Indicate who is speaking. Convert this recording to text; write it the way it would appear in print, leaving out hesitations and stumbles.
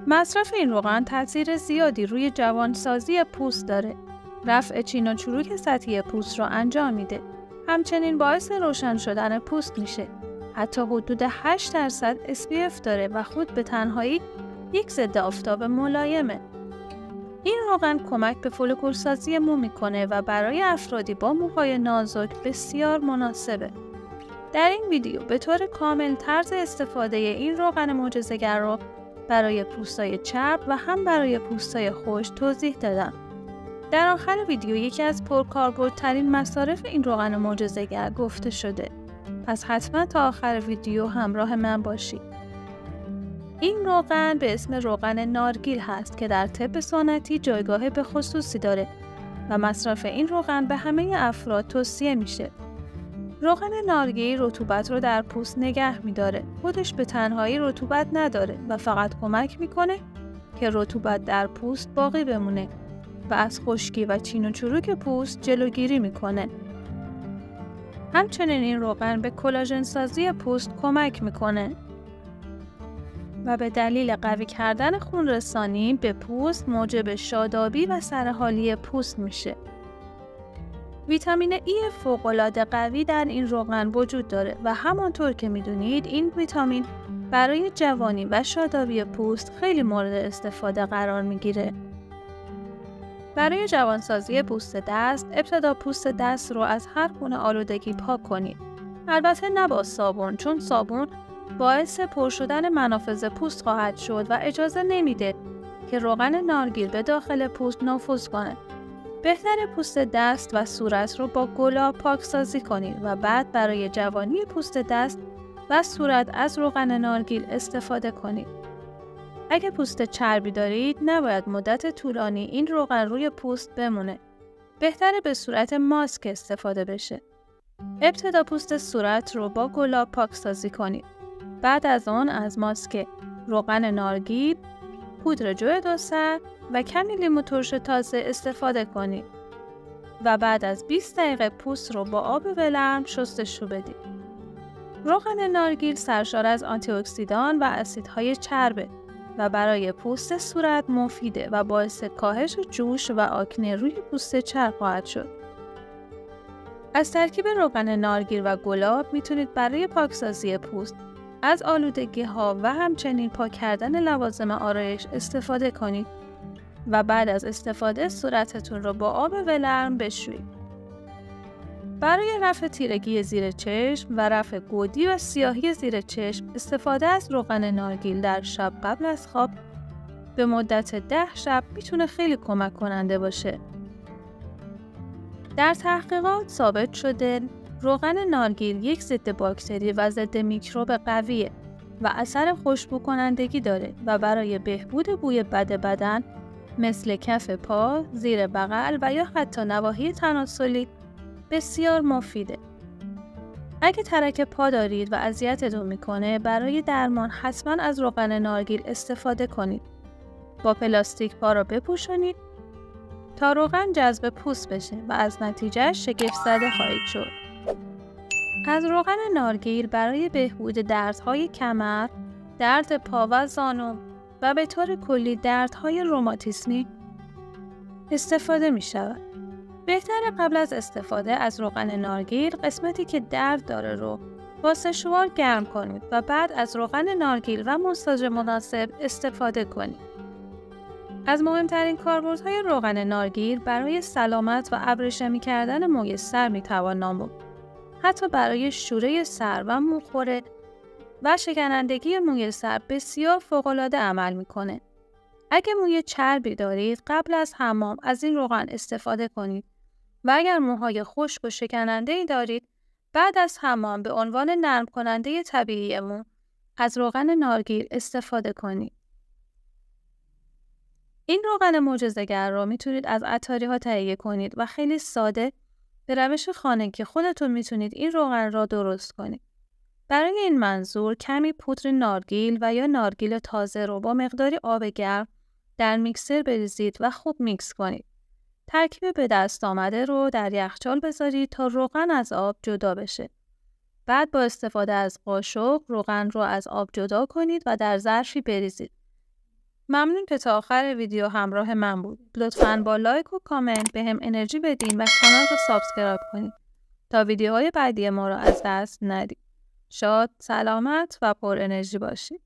Speaker 1: مصرف این روغن تاثیر زیادی روی جوانسازی پوست داره. رفع چین و چروک سطحی پوست رو انجام میده. همچنین باعث روشن شدن پوست میشه. حتی حدود 8% SPF داره و خود به تنهایی یک ضد آفتاب ملایمه. این روغن کمک به فولیکول‌سازی مو میکنه و برای افرادی با موهای نازک بسیار مناسبه. در این ویدیو به طور کامل طرز استفاده این روغن معجزه‌گر رو برای پوستای چرب و هم برای پوستای خشک توضیح دادم. در آخر ویدیو یکی از پرکاربردترین مصارف این روغن معجزه‌گر گفته شده. پس حتما تا آخر ویدیو همراه من باشید. این روغن به اسم روغن نارگیل هست که در طب سنتی جایگاه به خصوصی داره و مصرف این روغن به همه افراد توصیه میشه. روغن نارگیل رطوبت رو در پوست نگه میداره. خودش به تنهایی رطوبت نداره و فقط کمک میکنه که رطوبت در پوست باقی بمونه و از خشکی و چین و چروک پوست جلوگیری میکنه. همچنین این روغن به کلاژن سازی پوست کمک میکنه و به دلیل قوی کردن خون رسانی به پوست موجب شادابی و سرحالی پوست میشه. ویتامین ای فوق‌العاده قوی در این روغن وجود داره و همانطور که میدونید این ویتامین برای جوانی و شادابی پوست خیلی مورد استفاده قرار میگیره. برای جوانسازی پوست دست، ابتدا پوست دست رو از هر گونه آلودگی پاک کنید. البته نه با صابون، چون صابون باعث پر شدن منافذ پوست خواهد شد و اجازه نمیده که روغن نارگیل به داخل پوست نفوذ کنه. بهتر پوست دست و صورت رو با گلاب پاکسازی کنید و بعد برای جوانی پوست دست و صورت از روغن نارگیل استفاده کنید. اگه پوست چربی دارید، نباید مدت طولانی این روغن روی پوست بمونه. بهتره به صورت ماسک استفاده بشه. ابتدا پوست صورت رو با گلاب پاکسازی کنید. بعد از آن از ماسک روغن نارگیل، پودر جو 2 سر و کمی لیمو ترش تازه استفاده کنید و بعد از 20 دقیقه پوست رو با آب ولرم شستشو بدید. روغن نارگیل سرشار از آنتی اکسیدان و اسیدهای چربه و برای پوست صورت مفیده و باعث کاهش جوش و آکنه روی پوست چرب خواهد شد. از ترکیب روغن نارگیل و گلاب میتونید برای پاکسازی پوست از آلودگی‌ها و همچنین پاک کردن لوازم آرایش استفاده کنید و بعد از استفاده صورتتون رو با آب ولرم بشویید. برای رفع تیرگی زیر چشم و رفع گودی و سیاهی زیر چشم، استفاده از روغن نارگیل در شب قبل از خواب به مدت 10 شب میتونه خیلی کمک کننده باشه. در تحقیقات ثابت شده روغن نارگیل یک ضد باکتری و ضد میکروب قویه و اثر خوشبو کنندگی داره و برای بهبود بوی بد بدن مثل کف پا، زیر بغل و یا حتی نواحی تناسلی بسیار مفیده. اگه ترک پا دارید و اذیتتون میکنه، برای درمان حتما از روغن نارگیل استفاده کنید. با پلاستیک پا رو بپوشونید تا روغن جذب پوست بشه و از نتیجه شگفت زده خواهید شد. از روغن نارگیل برای بهبود دردهای کمر، درد پا و زانو و به طور کلی دردهای روماتیسمی استفاده می شود. بهتره قبل از استفاده از روغن نارگیل قسمتی که درد داره رو با سشوار گرم کنید و بعد از روغن نارگیل و ماساژ مناسب استفاده کنید. از مهمترین کاربردهای روغن نارگیل برای سلامت و ابریشمی کردن موی سر می توان نمود. حتی برای شوره سر و موخوره و شکنندگی موی سر بسیار فوق‌العاده عمل میکنه. اگه موی چربی دارید، قبل از حمام از این روغن استفاده کنید و اگر موهای خشک و شکننده‌ای دارید، بعد از حمام به عنوان نرم کننده طبیعی مو از روغن نارگیل استفاده کنید. این روغن معجزه‌گر رو میتونید از عطاری‌ها تهیه کنید و خیلی ساده به روش خانگی خودتون میتونید این روغن را درست کنید. برای این منظور کمی پودر نارگیل و یا نارگیل تازه رو با مقداری آب گرم در میکسر بریزید و خوب میکس کنید. ترکیب به دست آمده رو در یخچال بذارید تا روغن از آب جدا بشه. بعد با استفاده از قاشق روغن رو از آب جدا کنید و در ظرفی بریزید. ممنون که تا آخر ویدیو همراه من بود. لطفاً با لایک و کامنت به هم انرژی بدین و کانال رو سابسکرایب کنید تا ویدیوهای بعدی ما رو از دست ندید. شاد، سلامت و پر انرژی باشید.